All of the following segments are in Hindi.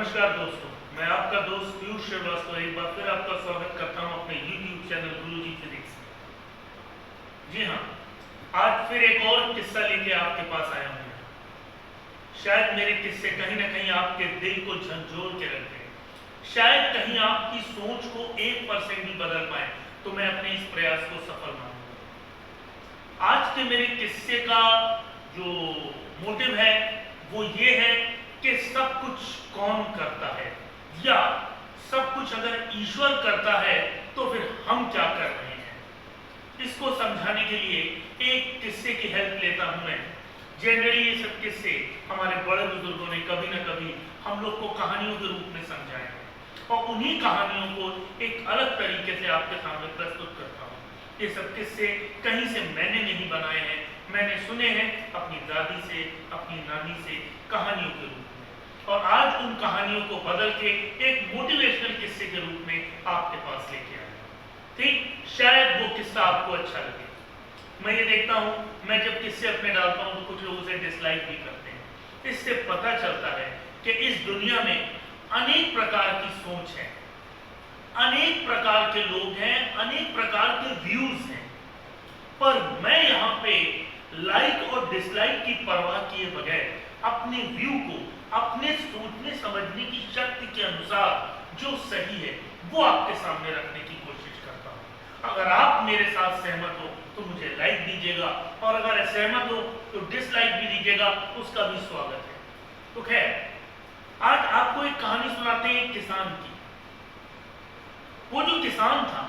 नमस्कार दोस्तों, मैं आपका दोस्त पीयूष श्रीवास्तव एक बार फिर आपका स्वागत करता हूं अपने YouTube चैनल गुरुजी फिजिक्स। जी हाँ, आज फिर एक और किस्सा लेके आपके पास आया हूं। शायद मेरे किस्से कहीं ना कहीं आपके दिल को झंझोर के रख दें, शायद कहीं आपकी सोच को 1% भी बदल पाए, तो मैं अपने इस प्रयास को सफल मानूंगा। आज के मेरे किस्से का जो मोटिव है वो ये है कि सब कुछ कौन करता है, या सब कुछ अगर ईश्वर करता है तो फिर हम क्या कर रहे हैं। इसको समझाने के लिए एक किस्से की हेल्प लेता हूं मैं। जनरली ये सब किस्से हमारे बड़े बुजुर्गों ने कभी ना कभी हम लोग को कहानियों के रूप में समझाए हैं, और उन्हीं कहानियों को एक अलग तरीके से आपके सामने प्रस्तुत करता हूँ। ये सब किस्से कहीं से मैंने नहीं बनाए हैं, मैंने सुने हैं अपनी दादी से, अपनी नानी से, कहानियों के रूप में, और आज उन कहानियों को बदल के एक मोटिवेशनल किस्से के रूप में आपके पास लेके आया। ठीक, शायद वो किस्सा आपको अच्छा लगे। मैं ये देखता हूँ, मैं जब किस्से अपने डालता हूँ तो कुछ लोग उसे डिसलाइक भी करते हैं। इससे पता चलता है कि इस दुनिया में अनेक प्रकार की सोच है, अनेक प्रकार के लोग हैं, अनेक प्रकार के व्यूज हैं, पर मैं यहाँ पे लाइक और डिसलाइक की परवाह किए बगैर अपने व्यू को, अपने सोचने समझने की शक्ति के अनुसार जो सही है वो आपके सामने रखने की कोशिश करता हूँ। अगर आप मेरे साथ सहमत हो तो मुझे लाइक दीजिएगा, और अगर असहमत हो तो डिसलाइक भी दीजिएगा, उसका भी स्वागत है। तो खैर, आज आपको एक कहानी सुनाते हैं एक किसान की। वो जो किसान था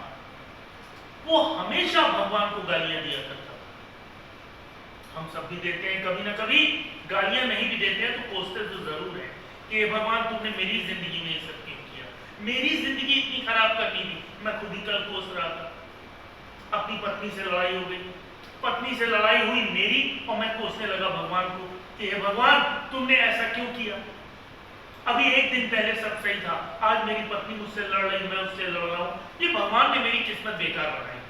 वो हमेशा भगवान को गालियां दिया करता था। हम सब भी देते हैं कभी ना कभी, गालियां नहीं भी देते हैं तो कोसते तो जरूर है कि भगवान तुमने मेरी जिंदगी में ये सब क्यों किया, मेरी जिंदगी इतनी खराब कर दी थी, मैं खुद ही कल कोस रहा था। अपनी पत्नी से लड़ाई हो गई, पत्नी से लड़ाई हुई मेरी, और मैं कोसने लगा भगवान को कि हे भगवान तुमने ऐसा क्यों किया। अभी एक दिन पहले सब सही था, आज मेरी पत्नी मुझसे लड़ रही, मैं उससे लड़ रहा हूँ, ये भगवान ने मेरी किस्मत बेकार बनाई।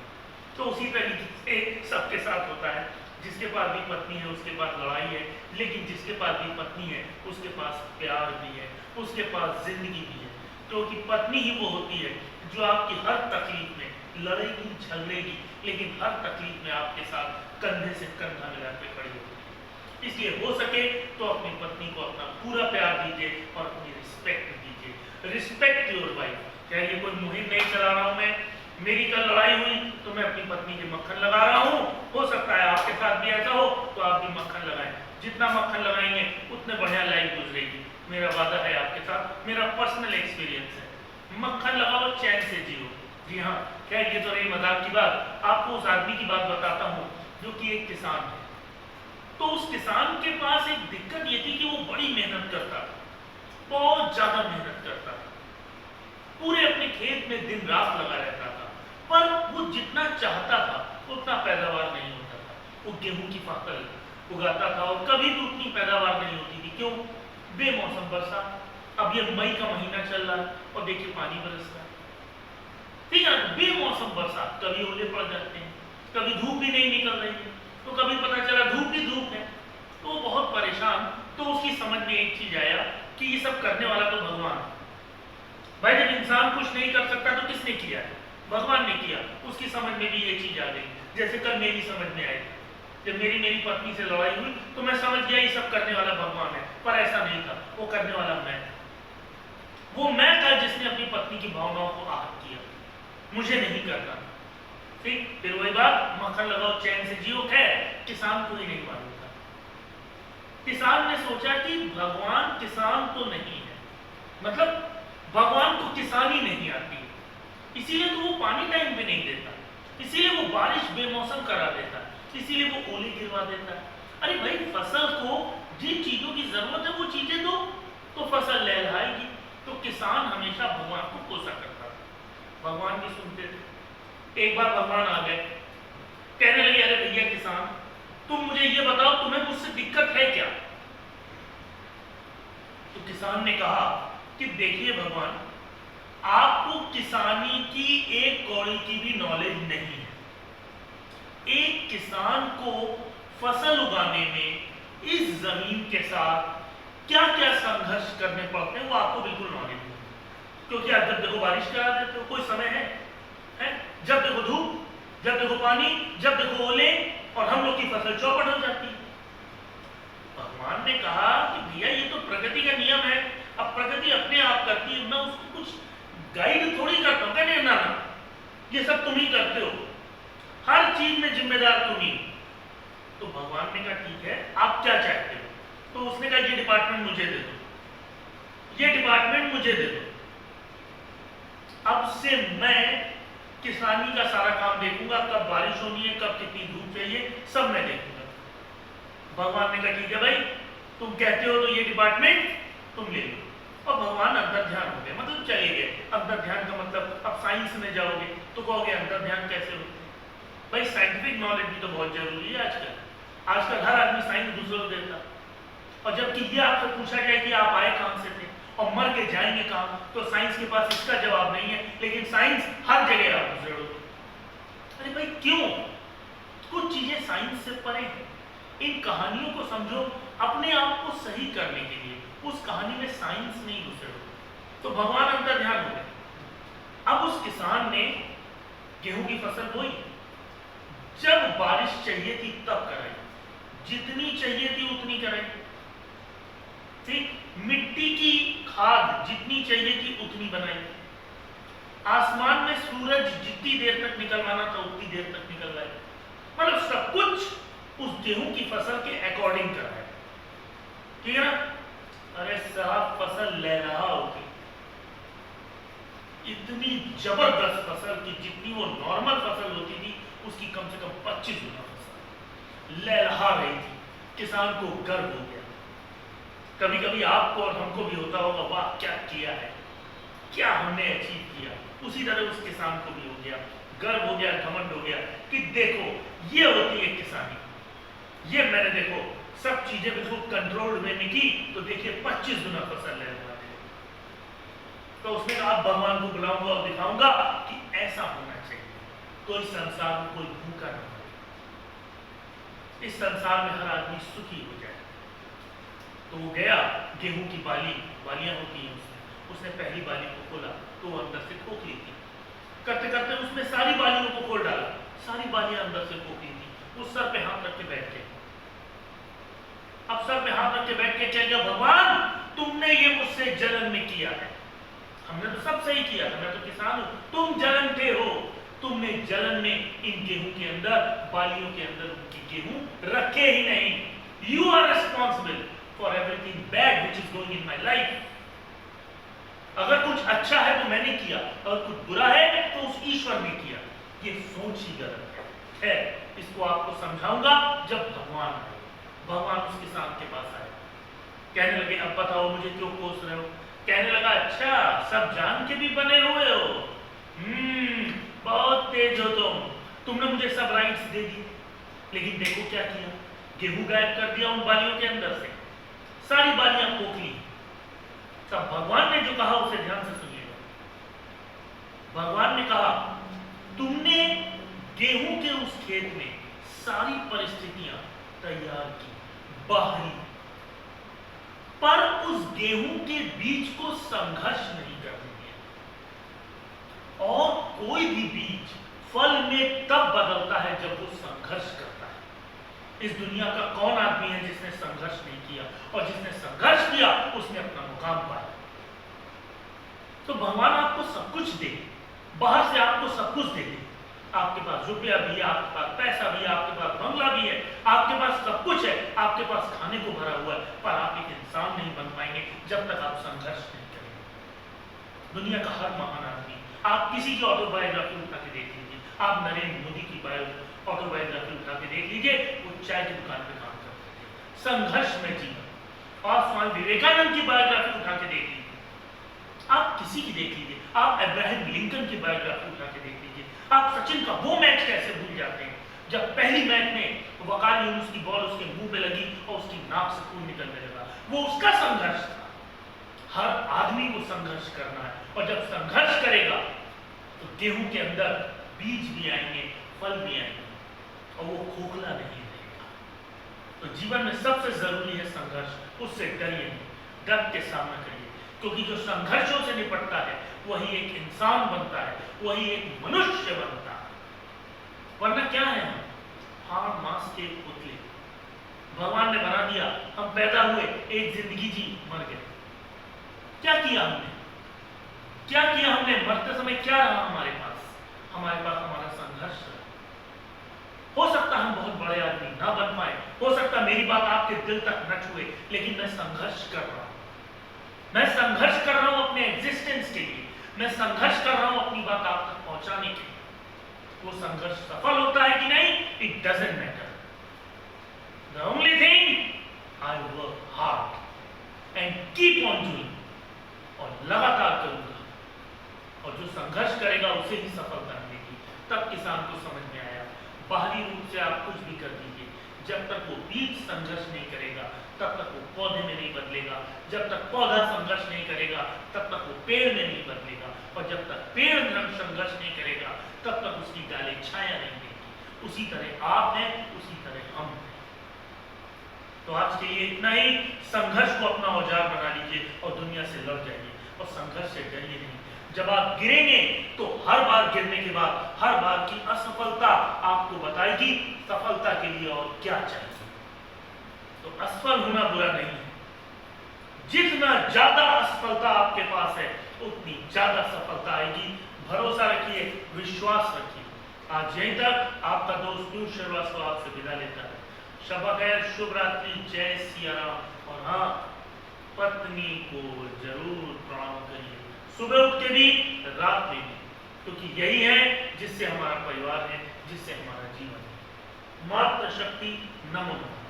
तो उसी तरीके से सबके साथ होता है, जिसके पास भी पत्नी है उसके पास लड़ाई है, लेकिन जिसके पास भी पत्नी है उसके पास प्यार भी है, उसके पास जिंदगी भी है, क्योंकि पत्नी ही वो होती है जो आपकी हर तकलीफ में लड़ेगी, झगड़ेगी, लेकिन हर तकलीफ में आपके साथ कंधे से कंधा मिलाकर खड़ी होगी। इसलिए हो सके तो अपनी पत्नी को अपना पूरा प्यार दीजिए और अपनी रिस्पेक्ट दीजिए। Respect your wife. क्या ये कोई मुहिम नहीं चला रहा हूं मैं, मेरी कल लड़ाई हुई तो मैं अपनी पत्नी के मक्खन लगा रहा हूँ, हो सकता है आपके साथ भी ऐसा हो तो आप भी मक्खन लगाएं। जितना मक्खन लगाएंगे उतने बढ़िया लाइफ गुजरेगी, मेरा वादा है आपके साथ, मेरा पर्सनल एक्सपीरियंस है। मक्खन लगाओ, चैन से जियो। जी हाँ, क्या ये तो रही मजाक की बात, आपको उस आदमी की बात बताता हूँ जो कि एक किसान है। तो उस किसान के पास एक दिक्कत ये थी कि वो बड़ी मेहनत करता था, बहुत ज्यादा मेहनत करता था, पूरे अपने खेत में दिन रात लगा रहता था, पर वो जितना चाहता था उतना पैदावार नहीं होता था। वो गेहूं की फसल उगाता था और कभी भी उतनी पैदावार नहीं होती थी। क्यों? बेमौसम बरसात। अब ये मई का महीना चल रहा है और देखिए पानी बरस रहा है, ठीक है, बेमौसम बरसात, कभी ओले पड़ जाते हैं, कभी धूप भी नहीं निकल रही है, तो कभी पता चला धूप ही धूप है, तो वो बहुत परेशान। तो उसकी समझ में एक चीज आया कि ये सब करने वाला तो भगवान है। भाई जब इंसान कुछ नहीं कर सकता तो किसने किया? भगवान ने किया। उसकी समझ में भी ये चीज आ गई, जैसे कल मेरी समझ में आई। जब मेरी पत्नी से लड़ाई हुई तो मैं समझ गया ये सब करने वाला भगवान है, पर ऐसा नहीं था, वो करने वाला मैं था। वो मैं था जिसने अपनी पत्नी की भावनाओं को आहत किया, मुझे नहीं करना। ठीक, फिर वही बात, मक्खन लगाओ चैन से जियो। खैर, किसान को ही नहीं मालूम था। किसान ने सोचा कि भगवान किसान तो नहीं है, मतलब भगवान को किसानी नहीं आती, इसीलिए तो वो पानी टाइम पे नहीं देता, इसीलिए वो बारिश बेमौसम करा देता, इसीलिए वो ओले गिरवा देता। अरे भाई, फसल को जिन चीजों की जरूरत है वो चीजें दो तो फसल लहराएगी। तो किसान हमेशा भगवान को कोसा करता था, भगवान भी सुनते थे। एक बार भगवान आ गए, कहने लगे अरे भैया किसान, तुम मुझे ये बताओ तुम्हें मुझसे दिक्कत है क्या? तो किसान ने कहा कि देखिए भगवान, आपको किसानी की एक कौड़ी की भी नॉलेज नहीं है। एक किसान को फसल उगाने में इस जमीन के साथ क्या क्या संघर्ष करने पड़ते हैं वो आपको बिल्कुल नॉलेज नहीं, क्योंकि आप जब देखो बारिश करा देते हो, कोई समय है? जब देखो धूप, जब देखो पानी, जब देखो ओले, और हम लोग की फसल चौपट हो जाती है। भगवान ने कहा कि भैया ये तो प्रकृति का नियम है, अब प्रकृति अपने आप करती है, मैं उसको कुछ गाइड थोड़ी करता हूँ। कहने ना ना, ये सब तुम ही करते हो, हर चीज में जिम्मेदार तुम ही। तो भगवान ने कहा ठीक है, आप क्या चाहते हो? तो उसने कहा ये डिपार्टमेंट मुझे दे दो, ये डिपार्टमेंट मुझे दे दो, अब से मैं किसानी का सारा काम देखूंगा, कब बारिश होनी है, कब कितनी धूप चाहिए, सब मैं देखूंगा। भगवान ने कहा ठीक है भाई, तुम कहते हो तो ये डिपार्टमेंट तुम ले लो। और भगवान अंतर ध्यान हो गए, मतलब चले गए। अंतर ध्यान का मतलब अब साइंस में जाओगे तो कहोगे अंतर ध्यान कैसे होते? भाई साइंटिफिक नॉलेज भी तो बहुत जरूरी है आजकल। आजकल हर आदमी साइंस दूसरों को देता, और जबकि ये आपसे पूछा जाए कि आप आए कहां से थे और मर के जाएंगे कहां, तो साइंस के पास इसका जवाब नहीं है, लेकिन साइंस हर जगह आप दूसरे लोग। अरे भाई क्यों? कुछ चीजें साइंस से परे हैं। इन कहानियों को समझो अपने आप को सही करने के लिए, उस कहानी में साइंस नहीं घुसे हो। तो भगवान अंतर ध्यान हो गए। अब उस किसान ने गेहूं की फसल बोई, जब बारिश चाहिए थी तब कराई, जितनी चाहिए थी उतनी कराई, ठीक? मिट्टी की खाद जितनी चाहिए थी उतनी बनाई, आसमान में सूरज जितनी देर तक निकलवाना था उतनी देर तक निकलवाए, मतलब सब कुछ उस गेहूं की फसल के अकॉर्डिंग कर रहा है, ठीक है ना? अरे साहब फसल लहरा होगी, इतनी जबरदस्त फसल की जितनी वो नॉर्मल फसल होती थी उसकी कम से कम 25 गुना फसल लहरा रही थी। किसान को गर्व हो गया। कभी कभी आपको और हमको भी होता होगा, वाह क्या किया है, क्या हमने अचीव किया। उसी तरह उस किसान को भी हो गया, गर्व हो गया, घमंड हो गया कि देखो ये होती है किसानी, ये मैंने देखो सब चीजें बिल्कुल कंट्रोल्ड वे में की, तो देखिए 25 गुना फसल ले रहा है। तो उसने कहा आप भगवान को बुलाऊंगा और दिखाऊंगा कि ऐसा होना चाहिए, कोई संसार में कोई भूखा न हो, इस संसार में हर आदमी सुखी हो जाए। तो वो गया, गेहूं की बालियां होती हैं उसने पहली बाली को खोला तो वो अंदर से खोखली थी, करते करते उसने सारी बालियों को खोल डाला, सारी बालियां अंदर से खोखली थी। उस सर पे हाथ रख के बैठ गए। अब सर पे हाथ रख के बैठ के कह गया भगवान तुमने ये मुझसे जलन में किया है, हमने तो सब सही किया था, मैं तो किसान हूं, तुम जलन के हो, तुमने जलन में इन गेहूं के अंदर, बालियों के अंदर उनके गेहूं रखे ही नहीं। You are responsible for everything bad which is going in my life. अगर कुछ अच्छा है तो मैंने किया, और कुछ बुरा है तो उस ईश्वर ने किया। ये सोच ही गलत है। इसको आपको समझाऊंगा जब भगवान आए। भगवान उस किसान के पास आए, कहने लगे अब बताओ मुझे क्यों कोस रहे हो? कहने लगा अच्छा सब जान के भी बने हुए हो, बहुत तेज हो तुमने मुझे सब राइट्स दे दी, लेकिन देखो क्या किया, गेहूं गायब कर दिया उन बालियों के अंदर से, सारी बालियां खोखली। तब भगवान ने जो कहा उसे ध्यान से सुनिएगा। भगवान ने कहा तुमने गेहूं के उस खेत में सारी परिस्थितियां तैयार की बाहरी, पर उस गेहूं के बीज को संघर्ष नहीं करने दिया। और कोई भी बीज फल में तब बदलता है जब वो संघर्ष करता है। इस दुनिया का कौन आदमी है जिसने संघर्ष नहीं किया, और जिसने संघर्ष किया उसने अपना मुकाम पाया। तो भगवान आपको सब कुछ दे, बाहर से आपको सब कुछ दे दे, आपके पास रुपया भी है, आपके पास पैसा भी है, आपके पास बंगला भी है, आपके पास सब कुछ है, आपके पास खाने को भरा हुआ है, पर आप एक इंसान नहीं बन पाएंगे जब तक आप संघर्ष नहीं करेंगे। दुनिया का हर महान आदमी, आप किसी की ऑटोबायोग्राफी उठा के देख लीजिए, आप नरेंद्र मोदी की ऑटोबायोग्राफी उठा के देख लीजिए, वो चाय की दुकान पे काम करते थे, संघर्ष में जीवन। और स्वामी विवेकानंद की बायोग्राफी उठा के देख लीजिए, आप किसी की देख लीजिए, आप अब्राहम लिंकन की बायोग्राफी उठा के देख लीजिए, आप सचिन का वो मैच कैसे भूल जाते हैं जब पहली मैच में वकार यूनुस की बॉल उसके मुंह पे लगी और उसकी नाक से खून निकलने लगा, वो उसका संघर्ष था। हर आदमी को संघर्ष करना है, और जब संघर्ष करेगा तो गेहूं के अंदर बीज भी आएंगे, फल भी आएंगे, और वो खोखला नहीं रहेगा। तो जीवन में सबसे जरूरी है संघर्ष, उससे डरिए नहीं। डट के सामना करिए, क्योंकि जो संघर्षों से निपटता है वही एक इंसान बनता है, वही एक मनुष्य बनता है। वरना क्या है, हम हाड़ मांस के एक पुतले, भगवान ने बना दिया, हम पैदा हुए, एक जिंदगी जी, मर गए। क्या किया हमने, क्या किया हमने? मरते समय क्या रहा हमारे पास? हमारे पास हमारा संघर्ष रहा। हो सकता हम बहुत बड़े आदमी ना बन पाए, हो सकता मेरी बात आपके दिल तक न छुए, लेकिन मैं संघर्ष कर रहा हूं। मैं संघर्ष कर रहा हूं अपने एग्जिस्टेंस के लिए, मैं संघर्ष कर रहा हूं अपनी बात आप तक पहुंचाने के लिए। वो संघर्ष सफल होता है कि नहीं, it doesn't matter. The only thing, I work hard and keep on doing, और लगातार करूंगा, और जो संघर्ष करेगा उसे ही सफलता मिलेगी। तब किसान को समझ में आया, बाहरी रूप से आप कुछ भी कर दीजिए, जब तक वो बीज संघर्ष नहीं करेगा तब तक वो पौधे में नहीं बदलेगा, जब तक पौधा संघर्ष नहीं करेगा तब तक वो पेड़ में नहीं बदलेगा, और जब तक पेड़ संघर्ष नहीं करेगा तब तक उसकी डालें छाया नहीं देगी। उसी तरह आप हैं, उसी तरह हम हैं। तो आज के लिए इतना ही। संघर्ष को अपना औजार बना लीजिए और दुनिया से लड़ जाइए, और संघर्ष से डरिए नहीं। जब आप गिरेंगे तो हर बार गिरने के बाद हर बार की असफलता आपको बताएगी सफलता के लिए और क्या चाहिए। तो असफल होना बुरा नहीं है, जितना ज्यादा असफलता आपके पास है उतनी ज्यादा सफलता आएगी। भरोसा रखिए, विश्वास रखिए। आज यहीं तक। आपका दोस्त पीयूष श्रीवास्तव आपसे विदा लेता है। शब खैर, शुभ रात्रि, जय सिया राम। और हाँ, पत्नी को जरूर प्रणाम करिए, सुबह उठ के भी, रात में भी, क्योंकि यही है जिससे हमारा परिवार है, जिससे हमारा जीवन है। मातृशक्ति, नमो नमः।